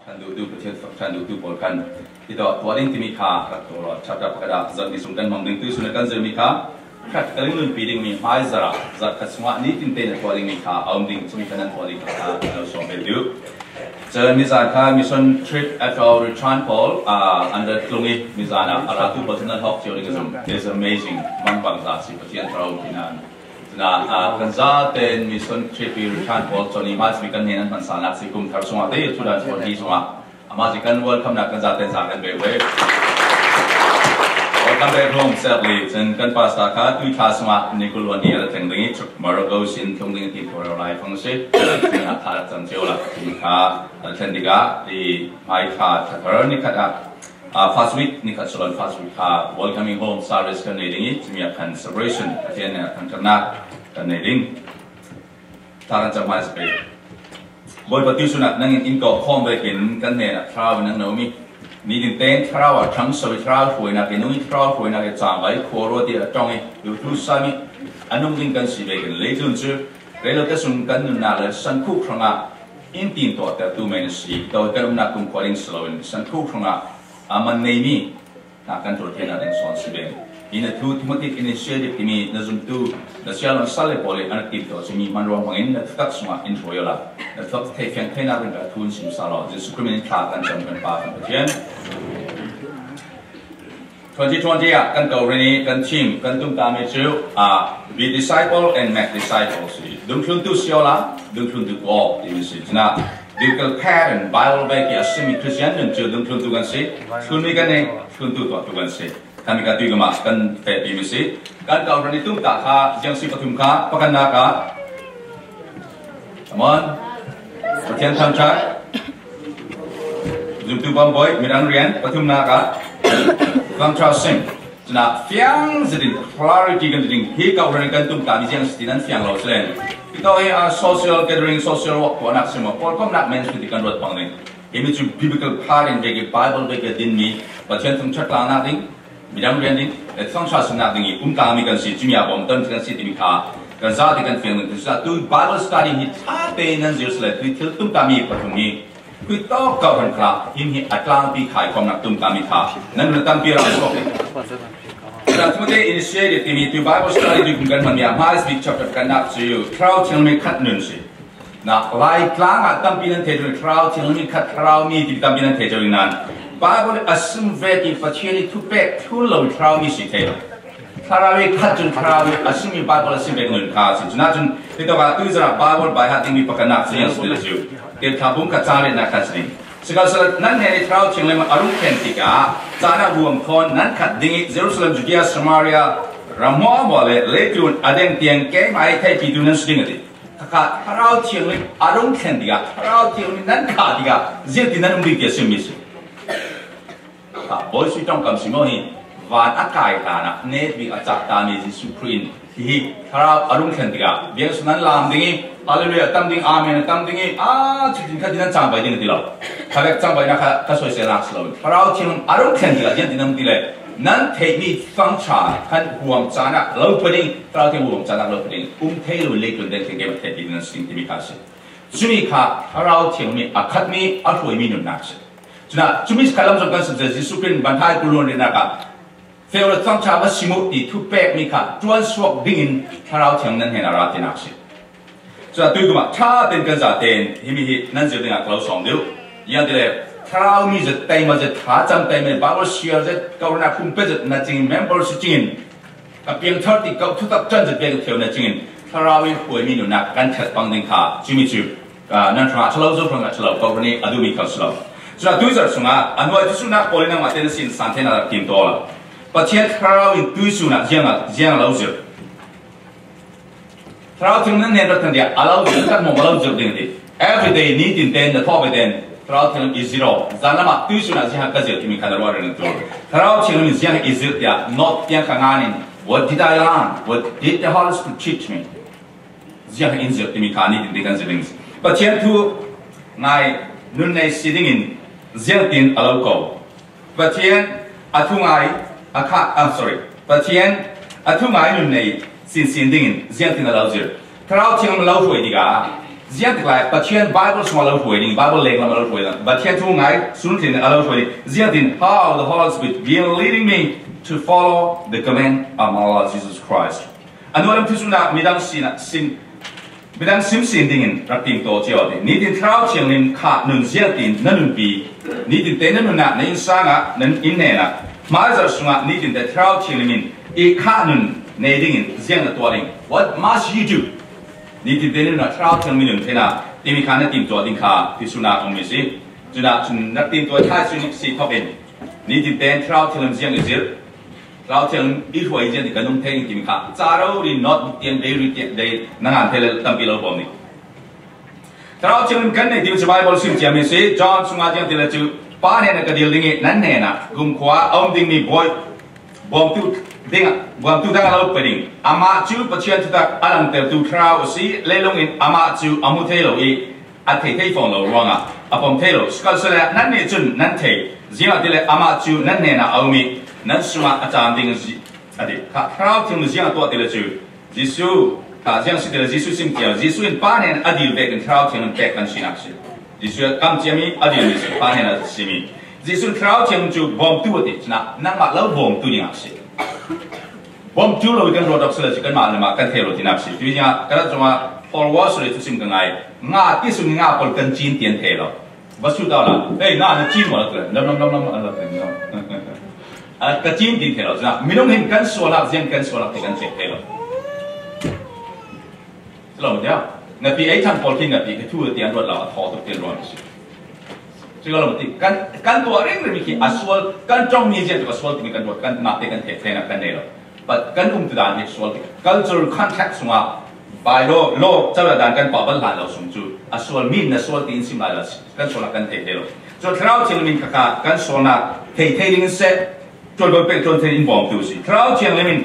ท่านดูประเทศท่านดูบอลกันที่ตัวลิงที่มีค่าตัวชาติประกาศจัดดิสุนกันมองดึงตัวสุนัขกันจะมีค่าขัดกันเรื่องปีดิ่งมีไม่จระจัดขัดสมานี้ทิ้งเต้นตัวลิงมีค่าเอาดิ่งจะมีขนาดตัวลิงค่าเราส่งไปดูเจอมิซานค่ามิชชั่นทริป FL Return Poll under ตรงนี้มิซานะอาราตุปัจจุบันฮอกเจอริกซึม is amazing มันปังจัดสิประเทศเราที่นั่นนะกันจะเป็นมิชชั่นทริป Return Poll ตอนนี้มาสิกันเห็นมันสานักสิกุมทาร์สมาเตยทุดันส่วนที่สมามาสิกันวันคำนักกันจะเป็นจากกันไปเว้ยWelcome back home, sadly. And kan pas tak tu khasma nikul wani ada tengdingi Morocco sin tengdingi ti for life fungsi. Dengan atas tanjau lah. Ika tendiga di mai kha thakar ni kata fast week ni kat solan fast week kha welcoming home service kan nedingi tumi akan celebration atian akan kena kan neding. Taran jamai sepe. Boy pati sunat nangin inko home bekin kan ne travel nang naomi.นี่ถึงเต้นคราวทั้งสวิตคราวหวยนักนุ่ยคราวหวยนักจางไว้ขวรดีละจ้องดูทุสามีอันนู้นลิงกันสิเบกันเลยจนจื้อเรื่องที่สุนกันนู่นน่ะเลยสันคุครั้งอ่ะอินทินตัวแต่ตัวเมนสีตัวกันนู่นน่ะกุมควาริงสโลว์สันคุครั้งอ่ะมันในมีนักกันตัวเทียนอะไรสอนสิเบอินทูที่มันติดอินิเชียติที่มีนั่นจุดตัวนั่นเชื่อมันสั่งเลยพอเลยอันติดตัวจะมีมันรวมกันนั่นทักษะอินโทรยละนั่นทักษะที่ยังแค่นั้นเป็นแบบทุนสิมสารจะสุขมินขากันจำเป็นป่าเป็นเทียน2020 kan kau ini kan team kan tum kami tu be disciple and make disciples. Dungkun tu siapa? Dungkun tu kau ini sih. Nah, dungkun parent Bible bagi asmi Christian dan tu dungkun tu kan sih. Kun ni kan ni kun tu kan sih. Kami kata juga mas kan ini sih. Kan kau ini tum tak kah yang si patum kah pakai nak kah? Come on. Perhatian tamcak. Zoom tu boy mirang rian patum nak kah? Kang trusting, jadi fiang jadi clarity kan jadi hika orang kan tu kami yang setinan fiang laut selain. Kita social gathering, social work pun nak semua. Pokok nak main seperti kan buat pangling. Ini tu biblical part yang bagi Bible bagi dinmi. Baca tu cakap lang nak ding, bidang bidang ding. Sang trust nak ding. Kami kan si cumi abang tu kan si timika. Kan zat kan fiang tu. Tu Bible study ni tapi nan jerusalem. Tu kami patumi. Kui tahu kau kan kelak, ini atlang pi kai kau nak tum kami kah, nan menentang pi orang sok. Dan semuanya inisiatif ini tu Bible study dibuat mana, mas big chapter kan nak siu, crowd yang mereka nun si. Nah, lai kelang atam pi nan terjun crowd yang mereka crowd ni di atam pi nan terjun nan. Bible asum veti facili tu pek tu law crowd ni si terjun. Karawi kacun karawi asumi Bible asum veti nun kasi. Jangan kita kata tu zara Bible bayar tinggi pakai nak siang sudah siu. Kita kabung kacang nak kasih. Sekarang nan hari terau cingleman arung kentiga, sana buang kon nan kat dingi Jerusalem Judea Samaria, Ramah boleh lekun adeng tiang kem ayat hai pidunan seding adi. Kakak terau cingleman arung kentiga, terau cingleman nan katiga, jadi nan umbi kiasim misi. Tak boleh sitong kam simohi, wan akai kana net bi acak tani di Supreme. Hi terau arung kentiga, biar sunan lam dingi. Haleluya, tam ding amen, tam dingi jadi kan dinan sampai dengan tilau. Kalau sampai nak kasih serak selalu. Kalau cium arung kan dia dinan tilai. Nan teknik fungsi kan huam cana lalu peding. Kalau tiap huam cana lalu peding. Telu lekun dan teknik teknik dinan singkimi kasih. Cumi kah kalau cium ni akad ni aku minum nasi. Cuma kalau macam seperti Yesus Kristus bantai kulon di neraka. Kalau fungsi apa simut di tupek ni kah tuan suak dingin kalau cium nan hendak rati nasi. Sudah tu cuma cah dan kezaten ini nanti dengan kalau somdu yang dia kalau ni zetai macam tajam time baru share zet kau nak kumpul zet nanti member sejin tapi yang terti kau tetap jangan zet dia kau nanti kalau ini kau ini nak kan cat pangding kah cumi cu nanti nak selalu zohong nak selalu kau ni adu mikal selalu sudah tu sungai anu itu sungai boleh nak mati sin santai nak kim dola pasien kalau itu sungai jangan lalu zet Terau tinggal ni ada tanda alau juga mau alau juga dengan dia. Every day ni tinten the top ten. Terau tinggal is zero. Jangan mak tu sudah siapa kerja kami kan luar dengan tu. Terau tinggal ni siapa is zero dia. Not yang kanganin. What did I learn? What did the Holy Spirit teach me? Siapa in zero kami kan ni tinten jenis. Pasien tu ngai nun nai sidingin siapa tin alau kau. Pasien atu ngai Pasien atu ngai nun nai sin dingin, ziang tinggal lau zir. Kalau tiang lau hui diga, riêng thì lại bắt thiên Bible xung lâu tuổi đi Bible lên làm lâu tuổi là bắt thiên thu ngay xuống thì lâu tuổi đi riêng thì how the Holy Spirit will leading me to follow the command of our Lord Jesus Christ. Anh nói chúng ta mình đang xin dingenรับtinตัวเจ้าดินี่ที่เท้าเชียงนินขาดหนึ่งเสียตินนั่นหนึ่งปีนี่ที่เต้นนั่นหนึ่งน่ะนั่นสร้างอ่ะนั่นอินเน่ะมาจากสุงอ่ะนี่ที่เท้าเชียงนินอีกขาดหนึ่งในดิ่งเสียงตัวดิ่ง What must you do นี่ที่เต้นนั่นน่ะเท้าเชียงนินหนึ่งเท่านั้นที่มีขานั่นติมตัวดิ่งขาที่สุนัของมิสิจุนักนักติมตัวท้ายสุนัขสีทบเองนี่ที่เต้นเท้าเชียงนินเสียงเสียเราเชิงอีหัวอีเจนที่กันนุ่งเท่งกิมข้าจารุรีนอตเตียนเดริเตียนเดนั่งอ่านเทเลตั้มปีเราบ่มนี่เราเชิงกันในที่มันสบายบอลซิมเจียมิสิจอห์นสุงอาเจียนเทเลจูป้าเนี่ยนักเดียร์ดิ่งนั่นเนี่ยนะกุมขวาอมดิ่งมีบอยบอมตุดิ่งบอมตุดังเราไปดิ่งอามาจูปัจจัยที่ตักอันเตอร์ตุทราวสิเล่ลงอินอามาจูอามุเทโลอีอัดเทเทฟองเราร้องอ่ะอาปอมเทโลสกัลเซเลนั่นเนี่ยจุนนั่นเทเจียงเทเลอามาจูนั่นเนี่ยนะเอามีนั่นสุมาอาจารย์ดิ่งสิอดีตข้าวที่มันเสียงตัวเทเลจูยิสุข้าเสียงสิเทเลยิสุสิมเกียวยิสุอินป้าเนี่ยอดีตเบกันข้าวที่มันแตกกันสินักสิยิสุคำเจียมีอดีตมีสิป้าเนี่ยสิมียิสุข้าวที่มันจูบอมตัวติดนะนั่งมาแล้วบอมตัวนี่นักสิบอมจูเราเป็นรถดับเสลจิกันมาเนี่ยมากันเทโลที่นักสิที่นี่กระทั่งว่าพอว่าสุดที่สิมกันไงงาที่สุดงาพอกันจีนเตียนเทโลวัสดุดาวละเอ้ยน่าจะจีนหมดเลยน้ำอะไรเนี่ยกระจิ้มดินเทลล์นะไม่ต้องเห็นกันส่วนละเสียงกันส่วนละที่กันเจ็บเทลล์สรุปเดียวงั้นพี่ไอ้ท่านพอที่งั้นพี่ก็ช่วยเตียนรถเราทอตุกเตียนรถสิซึ่งเราบอกที่กันตัวเร่งเลยมีกี่อัศวลกันจ้องมีเสียงตัวอัศวลที่มีกันรถกันนับเตกันเทนะกันเดียวแต่กันตุดานมีอัศวลที่ cultural context ส่งมาไปโลเจ้าด่านกันป่าบัลลังเราส่งจูอัศวลมีนอัศวลที่อินสิมาแล้วกันส่วนละกันเทลล์จนเราที่มีกันส่วนละเทดิ้งเสร็จจนเป็นจนเทอินบอมดูสิเราเชียงเลยมิน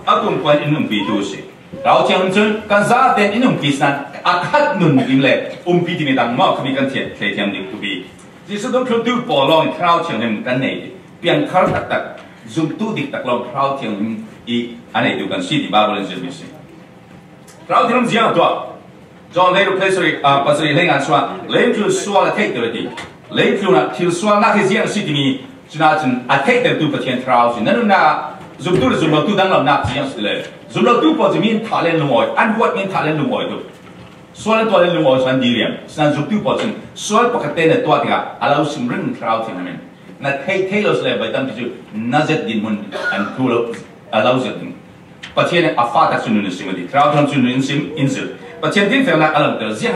อากุมควันอินนุ่มปีดูสิเราเชียงจนกันซาเดนอินนุ่มปีนั้นอาคัดนุ่มอิมเล่ปีที่มีดังมากคือมีกันเทียนเทียมดิบปีที่สุดต้องครูดูบอลลองเราเชียงเลยมินกันไหนเปลี่ยนคาร์ตักซุ่มตู้ดิกตักลองเราเชียงอีอันไหนดูกันสิที่บาบเลนเจมิสิเราที่นุ่มเสียงตัวจอนเลยรูปเพลสรีปัสรีเล่งานสวาเล่งคือสวาละเทคเดอร์ดีเล่งคือนะที่สวานักเสียงสิที่มีจุดนั้นอาทิตย์เดียวตัวเทียนทราวสินั่นน่ะจุดตัวดังเราหนักเสียงสิเลยจุดตัวพอจะมีทาเลนลงอ่อยอันวัดมีทาเลนลงอ่อยตัวส่วนตัวเลนลงอ่อยส่วนดีเรียมส่วนจุดตัวพอจะส่วนปกติเนี่ยตัวที่อ่ะเราสิมริงทราวที่นั่นเองนั่นเท่เราสิเลยไปตั้งที่จุดน่าจะดินมันอันตัวเราจะดินปัจจัยเนี่ยอาฟาตักสุนุนสิมันดีทราวทำสุนุนสิมอินสิปัจจัยดิ้งเฟลนักอะไรตัวเสียง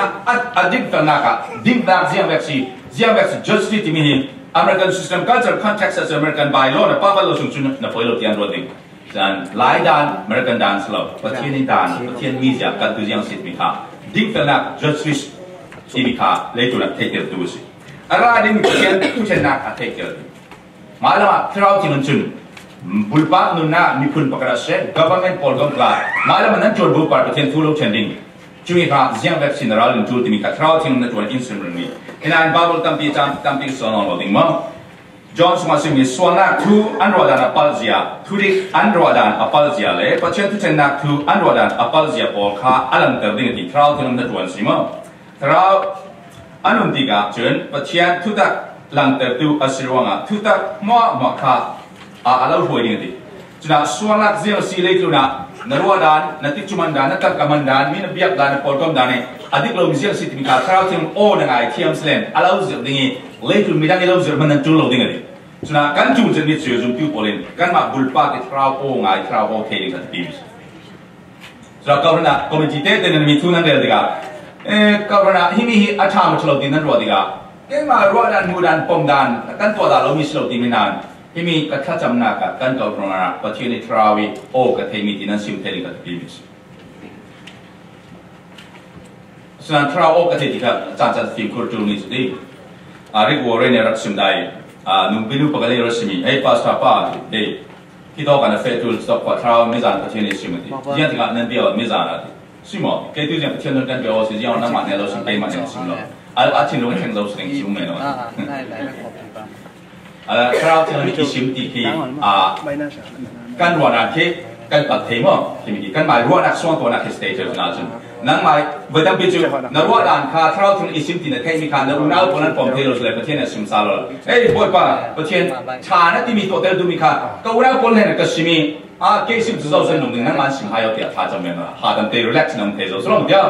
ดิ้งเฟลนักดิ้งนักเสียงแบบสิ justice ที่มีAmerican system culture context as American by law นะป้าว่าเราส่งชุนนะพอยเราเตียนรถเองจันหลายด้าน American dance เราประเทศนี้ด้านประเทศมีจะการตัวอย่างสิทธิ์มีค่าดิ้งเป็นนัก justice ที่มีค่าเลยตัวนัก take care ตัวสิอะไรดิ้งประเทศผู้ชนะ take care มาแล้วที่เราที่มันชุนบุลปานุนนะมีคุณประกาศเสร็จ government พอลกำลังมาแล้วมันนั่นจดบุลปาประเทศทั่วโลกเช่นดิ้งช่วยค่าเสียงแบบสินเราลุ่มจุดที่มีค่าที่เราที่มันตัวอินสิมรีในนั้นบาบุลตั้มปีสอนเราดิ้งมั้งจอห์นสมาชิกมีส่วนนักทูอันรอดานอพาลเซียทูดิอันรอดานอพาลเซียเลยปัจจัยทุกเช่นนักทูอันรอดานอพาลเซียพอลค่าอันนั้นเติมดิ้งที่เราที่มันตัวสิมั้งเราอันนั้นที่ก็จนปัจจัยทุกตักหลังเติมตัวอัศวงะทุกตักมั่วค่าเราหัวดิ้งที่จนส่วนนักเสียงสิเล็กตัวน่ะนรวดานนัติจุมันดานนัตกมันดานมีนบียกดานพอลกอมดานเนี่ยอดีตเรามีเสียงสิทธิ์มีการคราวที่มันโอ้ยังไงเทียมสเลนเราจะดิ้งเล็กตัวมีดังเราจะมันนั่งจูเราดิ้งเลยฉะนั้นการจูจะมีเสียงจุดพิวพอลินการมาบุลปาที่คราวโอ้ไงคราวโอเคกันทีมฉะนั้นก็เพราะนั้นคอมมิชชั่นเต้นมีทุนนั่นเดียวกันก็เพราะนั้นที่มีอาชามาชลดินนั่นรอดีกันแค่มารอดานมูดานปมดานกันตัวดาเรามีชลดินไม่นานที่มีกระทั่งจำนักกันก็เพราะนั้นปัจจุบันทราวิโอ้ก็เทมีที่นั่นซิมเทลิกันทีมฉะนั้นทราวโอ้ก็เทที่ครับจานฟิล์มคูจูนิสดีเรียกว่าเรนรักซิมได้นุ่มบิลูปกติรัศมีไอ้ภาษาป้าเด็กที่ต้องการเฟตุลสต็อกว่าทราวไม่จานประเทศนี้ซิมดียังที่การนั่นเดียวไม่จานอะไรซิมอ่ะแค่ตัวอย่างประเทศนั้นกันเดียวสิยังนั่งมันเนี่ยเราซิมไปมันเนี่ยซิมแล้วอาทิตย์นู้นแข่งเราสิ่งซิมไม่เนาะทราวที่เรามีซิมที่การรัวนักที่การตัดเทมอ่ะที่มีการหมายรัวนักส่วนตัวนักสเตจนั่นหมาย วันนั้นไปจูนรวดานคาเท่าถึงอิสิมตินเทมีคานรุนเอาคนนั้นผมเทโลสเลยประเทศเนี่ยสิมซาโลเอ้ยปวดป่ะประเทศชาณที่มีตัวเตลดูมีคาก็รุนเอาคนเนี่ยก็สิมีเคสิมจุดเราเส้นหนุ่มหนึ่งนั้นมันสิมหายเอาเดียท่าจำเป็นว่าหาดันเตลเล็กนั่งเทโลสลงเดียว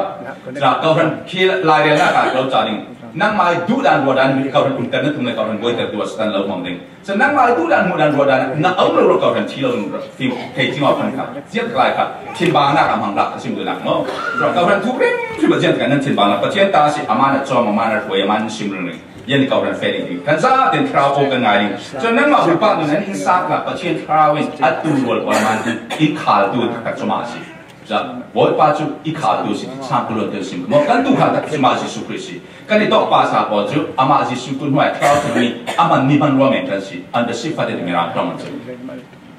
จากเขาเป็นคีลายเรียนนักการเราจาริงนั่งมาดูดันรัวดันมีเขาเป็นอินเทอร์เน็ตทุ่งในเขาเป็นบริษัทตัวสแตนเลอร์มองดิ่งฉะนั้นมาดูดันรัวดันนั่งเอาเราเขาเป็นที่เราที่เทที่มาพันครับเสียดายครับทินบางนักการมังลักสิมดูนักมั้งเราเขาเป็นทุกเรื่องที่ประเทศกันนั้นทินบางนักประเทศตาสิอามานะจอมอามานะรวยอามานะสิมเรื่องยันเขาเป็นเฟรนด์กันซะเดินทราวโอกันไงฉะนั้นมาบุปผาตัวนั้นอินสักละประเทศทราวินอัดตัวรวมมันอินขาดูตักสมาชิจะบ่อยป้าจูอีขาดูสิสามกุลเดียวสิมกันตุขาตักสมาชิสุคริสิกันนี่ต้องภาษาพอจูอามาจิสุกุนหัวทราวตัวนี้อามันนิบันรวมกันสิอันเดสิฟัดเดมิรักรามันจู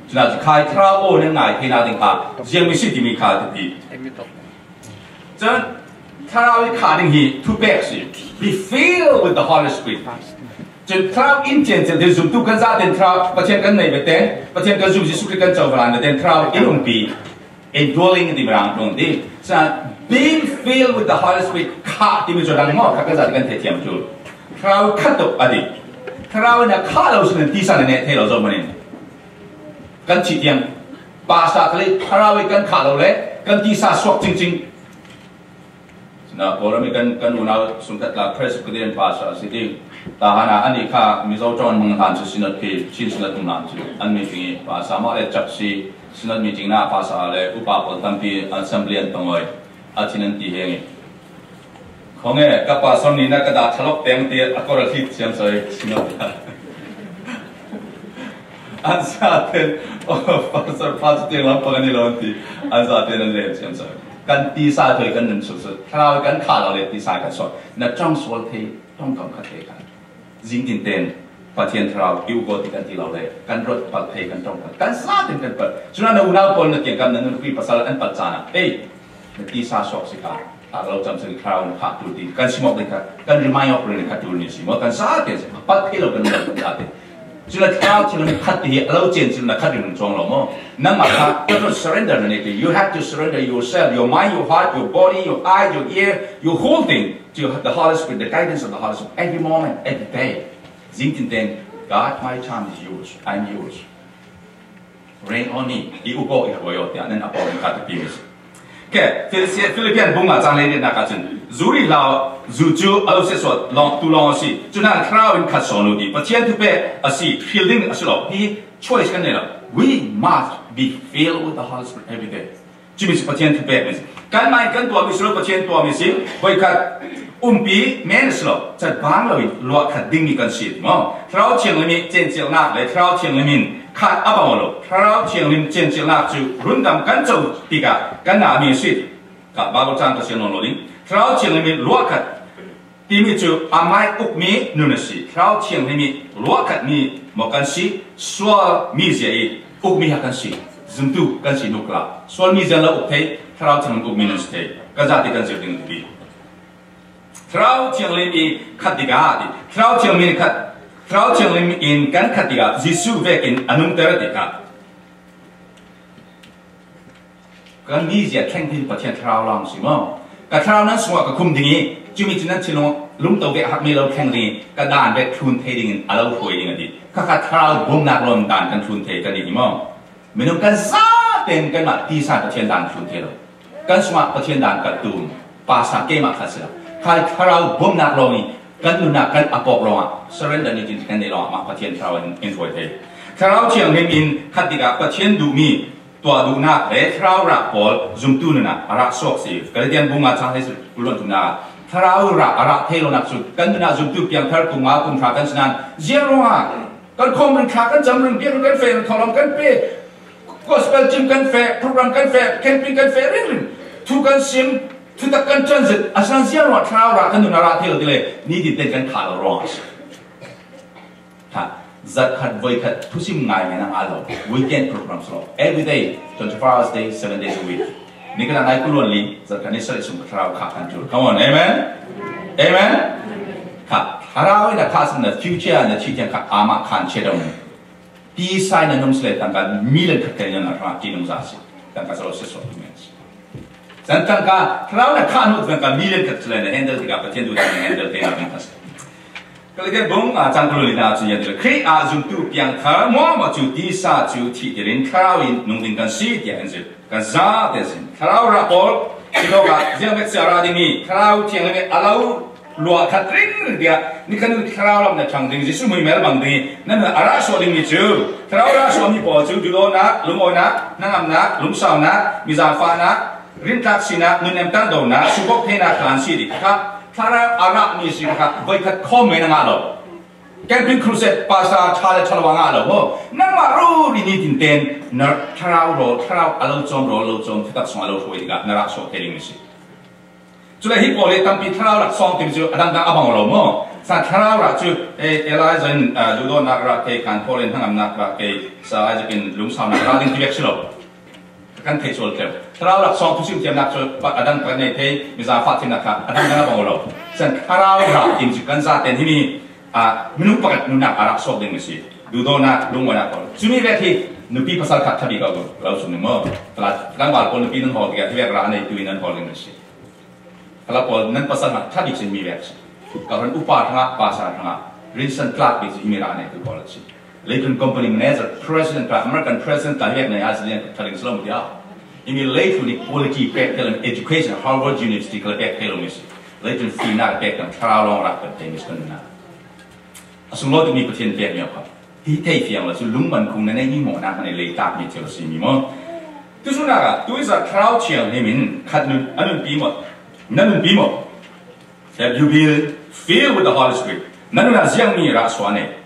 ฉะนั้นใครทราวโอเนี่ยไงที่น่าดึงขาเจียมิสิที่มีขาดีฉะนั้นทราวอีขาดึงฮีทุเบกสิ be filled with the Holy Spirit จนทราวอินเจนจะเดินซุ่มตุกันซาเดินทราวประเทศกันไหนไปเต้ประเทศกันซุ่มจิสุคริกันเจ้าพลังเดินทราวอิลุมปีindwelling in the ground from the so being filled with the Holy Spirit ข้าที่มีจุดนั้นง้อข้าก็จะกันเทียมจุดเราขัดตกอดีตเราเนี่ยข้าเราสิ่งที่สั่งเนี่ยที่เราจะมาเนี่ยกันชี้เทียมภาษาทะเลเราไปกันข้าเราเลยกันที่สาสวกจริงๆนะพอเรามีกันอุณาสุนทรลาเพรสกุเดียนภาษาสิ่งแต่หาอันนี้ข้ามีเจ้าจอนมังทันสุสินที่ชินสุนัตุนันจุอันนี้ที่ภาษามาเลจักซีสินัดมีจริงนะภาษาเลยอุปาปตัมปีอันสัมเลียนตรงเลยอาทินันตีเฮงของเอ๋กับภาษานี้นักกระดาษทะลกเต็มตีอักขระที่เสียงสวยสินัดอันซาเทนโอ้ภาษาที่เราพูดกันนี่เราตีอันซาเทนนั่นเลยเสียงสวยกันตีสายถอยกันนั่นสุดๆถ้าเรากันขาเราเลยตีสายกันสดนักจ้องสวดที่ต้องกำคัดกันจริงจริงเต็นประเทศเราอยู่ก็ที่กันที่เราเลยกันรถปัดเพกันตรงกันซาถึงกันปัดฉะนั้นเราเราคนเกี่ยวกับนั้นคือภาษาอันปัจจานะเอ้ยที่ซาชอบสิครับเราจำสิ่งคราวนึงขาดตัวดีกันสมองเลยครับกันรีมายออกเลยขาดตัวนี้สิว่ากันซาเกี่ยวกับปัดเพเรากันเรากันได้ฉะนั้นคราวที่เราขัดที่เราเจนสิ่งนั้นขัดอยู่ในช่วงเราโม่นั่นหมายความว่าต้อง surrender นั่นเอง you have to surrender yourself your mind your heart your body your eye your ear your whole thing to the Holy Spirit the guidance of the Holy Spirit every moment every day จริงๆเต็นGod, my time is yours. I'm yours. Rain on me. Iugo ihoyo tiyan nan apo ng katapimis. Okay, Philippine bunga zang lady na katin. Zuri lao zuju alo se so long tu long si. Junan crowd in kasonu di. Patien tu pe asi fielding asilo. He choice kan nila. We must be filled with the Holy Spirit every day. Jimmy si patien tu pe mis. Kan mai kan tua mislo patien tua misi. Boy katปีแม่นสลบจัดบ้านเราลวกขัดดิ้งมีกันสิมั้งเราเชียงลิมิเจนเจียงนักเลยเราเชียงลิมิขัดอับมาโลเราเชียงลิมิเจนเจียงนักจูรุ่นดำกันจูปีกะกันหนามีสิกับบาลูจังก็เชียงนนท์ลิงเราเชียงลิมิลวกขัดที่มีจูอาไม้อุกมีนุนสิเราเชียงลิมิลวกขัดมีหมอกันสิส่วนมีเสียอุกมีหักกันสิซึมตุกันสินุกลาส่วนมีเสียแล้วอุกเทเราเชียงอุกมีนุสเทก็จะติดกันเสียดิ้งปีเราเชียงลิมีขัดดิกาดิเราเชียงลิมีขัดเราเชียงลิมีอินกันขัดดิกาจิสูเวกินอนุมเตอร์ดิกากันมีเสียแข่งที่ประเทศเราลองสิมั้งกับเรานั้นสวกับคุมดิ่งจุมิจินั้นชิโนลุมตัวเวหักมีเราแข่งดิ่งกับด่านเวทุนเทดิ่งอาเราคุยดิ่งดิข้าเราบุ้งนักลมด่านกันทุนเทกันดิ่งมั้งไม่ต้องกันซาเต็มกันมาที่สานประเทศด่านทุนเทเรากันสวประเทศด่านกันตูมภาษาเกมาขัดเสียใครเราบ่มนักลงนี่กันดูนักกันอปอกลงอ่ะ surrender นี่จริงกันในลองมาประเทศเราอินโฟเทเราเชียงเฮมินขัดดิกาประเทศดูมีตัวดูนักเลยเรารักบอลจุ่มตูนน่ะรักโซกสิกระเดียนบุ้งอาจารย์ให้สุดกุลตุนาเรารักเทโลนักสุดกันดูนักจุ่มตูเพียงเท่ากุมอากุมทรากันสนันเจ้ารู้อ่ะกันคอมมันขากันจำเรื่องเบี้ยกันเฟรทอลกันเป้ก็สเปลจิมกันเฟรโปรแกรมกันเฟรแคมปิ้งกันเฟรเรื่องทุกกันซิมทุกกันจันทร์อาศัยเสียงว่าทราวรักกันดูนาราเทลดีเลยนี่ดิเต้นกันขาดร้อนถ้าจัดขัดไว้ขัดทุกสิ่งง่ายไหมนะอาโล weekend programs หรอ every day 24 hours day 7 days a week นี่ก็ได้กุลวันลีจัดกันนี่สลิสุนทราวขาดกันจุด come on amen amen ครับเราเนี่ยข้าศึกใน future ในชีวิตข้าอามาขันเชื่อมที่ใส่ในนุ่มสเลตั้งแต่มีเรื่องขัดกันเนี่ยนะครับที่นุ่มซาสิตั้งแต่เราเสียสละทุกเมื่อ สันตั้งกาเราเนี่ยข้านุตั้งกามีเรื่องกัดเลยเนี่ยแฮนเดิลที่กับประเทศดูที่แฮนเดิลเท่านั้นครับก็เลยบุ้งจังกลุลินาจุยเดียวใครจุดตัวเพียงข้ามั่วมาจุดที่ซาจุดที่เดินข้าวอินนุ่งดิ้งกันสีเดียนสิกันซาเดสินข้าวรับพอที่เราก็เจ้าเม็ดเสียราดีมีข้าวเที่ยงเลยอาลาวลัวขัดริ้งเดียนี่กันข้าวเราเนี่ยช่างดิ้งจิสุไม่เมื่อบางดิ้งนั่นอาราชวดิ้งมีจูข้าวราชวมีพอจูจุดโดนักลุงโอนักนั่งอันนักลุงสาวนักมิซาฟานักรินทักษินักนุ่นเอ็มตันโดนักสุบกเทนักคลานสีดิครับถ้าเราอารามีสิครับไปขัดข้อมือนั่งอะไรแกเป็นครูเสดภาษาชาเลชลวังอะไรวะนั่งมารู้นี่ดินเต้นนักทราวโรทราวอารมณ์จอมโรลจอมที่ตัดสมาร์ทโฟนกับนักโชว์เทลิงสิจุดที่พอเลยตั้งปีทราวหลักสองที่มีจุดอันนั้นอับบังเราโม่สัตว์ทราวหลักจุดเอลายจันดูโดนักรักเกย์การพอเล่นทั้งอำนาจรักเกย์สายจะเป็นลุงสาวนักรักดิ้งที่เล็กชิลล์กันเทชโอลเทลทราวหลักสองที่ชื่อเทียมนักจุดอันนั้นเป็นเทมิซาฟัดที่นักอันนั้นอับบังเราสัตว์ทราวหลักที่มีจุดกันซาเต็นที่มีmenurut pakat nunak arak sok dengan si, duduk nak lumah nak kau. Cumi berarti nupi pasal kat tadi kau lau suni mo. Kalau kan walaupun nupi nan hol dia, dia kerana itu nan hol dengan si. Kalau pun nan pasal kat tadi sini berarti. Kalau upah tengah pasar tengah, recent Clark itu imirana itu kau si. Later company manager, president Clark, American president tadi yang aslinya tadi selama dia. Ini later ni quality back dalam education Harvard University kalau back dalam si. Later final back dalam terlalu rapat dengan sebenarnya. Asal tu ni percaya dia ni apa? Hitai fiam lah, so lumban kung nanai ni mo nak nanai letak ni cakap si ni mo. Tu sunara, tu isa crowd chiang ni min kat nun anun bimo, nanun bimo. Have you been filled with the Holy Spirit? Nanun asyang ni raswane.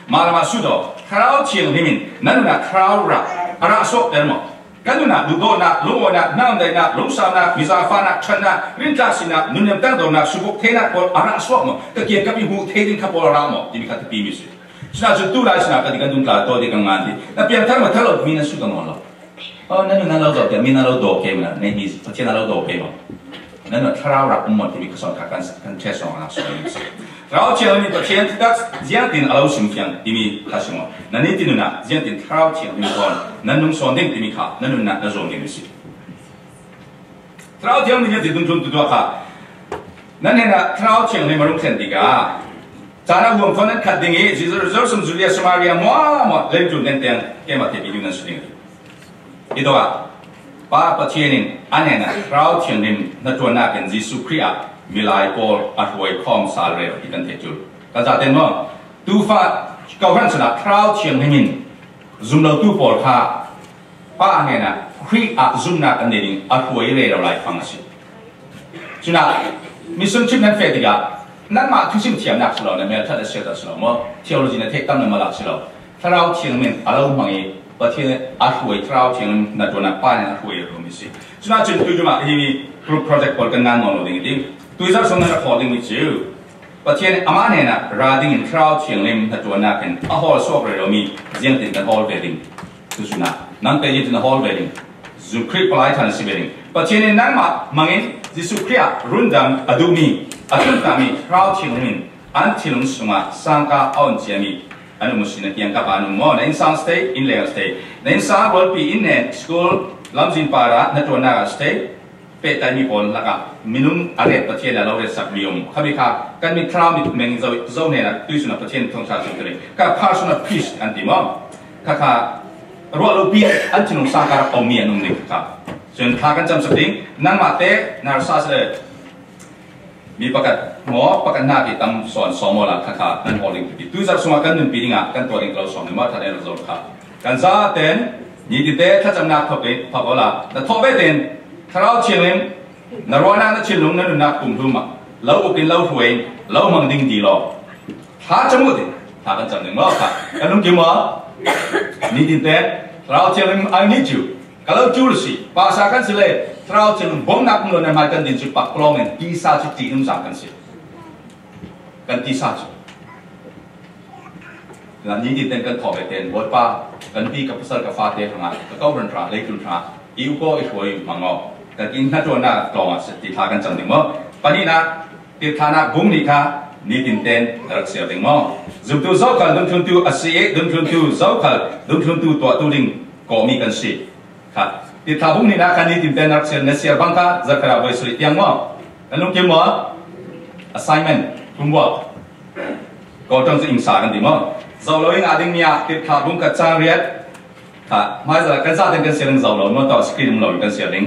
Malam asudo crowd chiang ni min nanun crowd rak arasok dermo. Kanun nak duduk nak lumo nak nam day nak lumsam nak mizafa nak chan nak rintas nak nunyam tangdo nak subuk tenak pol anak swak mo kekian kami hu tedin kapol ramo di kata pimis. Sina jutu lah sina kati kandung kala di kangandi. Na pian tar matalo mina suka mo lo. Oh nanu nalo do ke mina lo do ke mana ne mis pacina lo do ke mo. Nanu trau rak mo ti kason kakan kan cheso anak swak. Trau chiang ni pacien tidak jian tin alau simpiang imi kasimo. Nani tinuna jian tin trau chiang ni kon. Nanung sondeng timi kha nanun nak nazong ni si. Trau chiang ni jian tin tun tu kha. Nan hena trau chiang ni marung sen tiga. Cara huam konan kat dingi zizur sum Julia Samaria mo lejun nenteng kemat te bidunan suding. Itu ah. Pa pacienin anena trau chiang ni na tuana kan Yesus Kristus milai Paul atway kom salre ikan tejul. Kaza tenmo tu fa kau kan sudah crowd chiang himin zoom lau tu Paul ka pa angena kri a zoom na kan ding atway re lau lai fangsi. Cina mission chip nan fe tiga nan ma tu sim tiam nak selo na mel thada sel selo mo theology na tek tam na malak selo. Crowd chiang min alau mangi pathe atway crowd chiang na dona pa na atway ro misi. Cina chin tu juma ini group project Paul kan nan mo ding ding. Tu isar song na recording with you. Patien amane na riding in crowd chiang lim na tuana kan a hall sok re mi jiang tin kan hall wedding. Tu suna nang te yit na hall wedding. Zu krip palai tan si wedding. Patien nang ma mangin Jesu Kria rundam adumi atun kami crowd chiang lim an tilung sunga sangka on jiami anu musina tiang ka anu mo na in sang stay in Lagos stay. Na in sang will be in school lamjin para na tuana stay. Peta ni pon laka minum aret patien la laure sablium kami ka kan mi kram mi meng zo ne na tu suna patien thong sa sutri ka personal peace antimo ka ro lo pi antinung sakar omi anung ni ka jen ka kan jam saping nang mate nar sa se mi pakat mo pakat na ki tam son somola ka nan holding pi tu zar suma kan nun piringa kan toring klau som ma thane ro ka kan za ten ni ti te tha jam na thope phabola da thobe ten Kalau cium, narwana na cilung na nak kumhuma, lau upin lau huay, lau mangding di lo. Ha cemut, ha kan cemut mo ka. Kanung cuma, ni dinten, kalau cium I need you. Kalau julsi, pasakan sile, kalau cium bom nak mula nama kan din cepat pelongan, tisa cuci umsakan si, kan tisa cuci. Dan ni dinten kan thau beten, buat pa, kan pi kapasal kafate hanga, kau berantara, lekun hanga, iu ko isway mango. Tapi nak tuan nak tolong setiap hari kan jangan mo. Pani nak tiada bung ni ka ni tinten raksasa mo. Zubtu zaukal dum tuntu asyik dum tuntu zaukal dum tuntu tua turing komi kan si. Ka ติดท่าบุ้งนี่นะคันนี้ติดเต้นรักเสียนเสียบังคับจะกระบวยสุดยังมั้งแล้วลุงเกี่ยวมั้ง assignment ทุ่มว่าก็ต้องจะอิงสากันดีมั้งเราเราเองอาดิ้งเนี่ยติดท่าบุ้งกับจางเรียดค่ะไม่จะกันซาเต็งกันเสียงเราเราเมื่อต่อสกรีนเรากันเสียง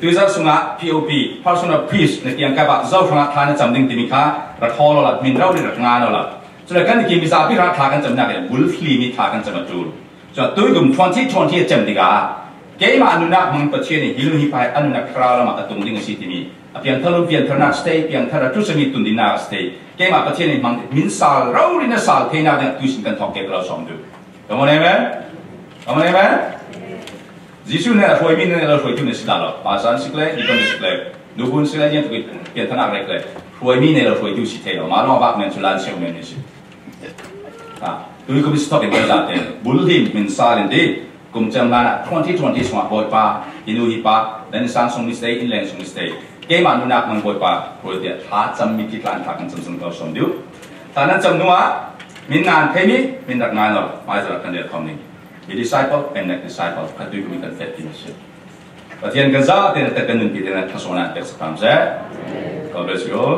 ตัวจะสุนัข POP personal peace ในที่ยังกับเราสุนัขทานจำดิ้งที่มีค่ารักฮอลเราละมินเราได้รักงานเราละส่วนกันที่มีสาพิรักทากันจำนักเนี่ยบุลฟลีมีทากันจำมาจูส่วนตัวกลุ่ม2020จำดีกว่าเกี่ยมาอนุนักมันประเทศนี้ฮิลุฮิไปอนุนักคราวละมาตรงดิ้งสิที่มีเพียงทะลุเพียงทะนักสเตย์เพียงทะลุทุสมิตุนดินาสเตย์เกี่ยมาประเทศนี้มันมินซาลเราลินซาลเทน่าเนี่ยตุสิกันทอกเก็บเราสองดูทำไมเนี่ยทำไมเนี่ยจิสุเนี่ยช่วยมินเนี่ยเราช่วยจุนสิลาลภาษาสิกเลยญี่ปุ่นสิกเลยดูบุญสิกเลยเนี่ยตุเพียงทะนักเล็กเลยช่วยมินเนี่ยเราช่วยจุสิเทเรามาลองบักเมนสุลานเชียวเมนนี่สิตัวก็มีสต็อกเป็นประจำเต็มบุลลิมมินซาลินดีกลุ่มจำนวน2020สมัครบอยป้าฮินุฮิป้าและนิสันส่งมิสเตย์อินแลนด์ส่งมิสเตย์เกี่ยมาอนุนักมันบอยป้าโปรเดียหาจำมีกิจการทางการจำเราสมดุลตอนนั้นจำนวนมินงานเทมิมินรักงานเราไม่จะรักกันเดียวคำนี้มี disciple and next disciple คัดดูมีกันเฟตติมิชประเทศกันซะเต็มแต่กันหนึ่งปีเต็มทั้งสองนั้นเด็กสักครั้งเจ้า God bless you all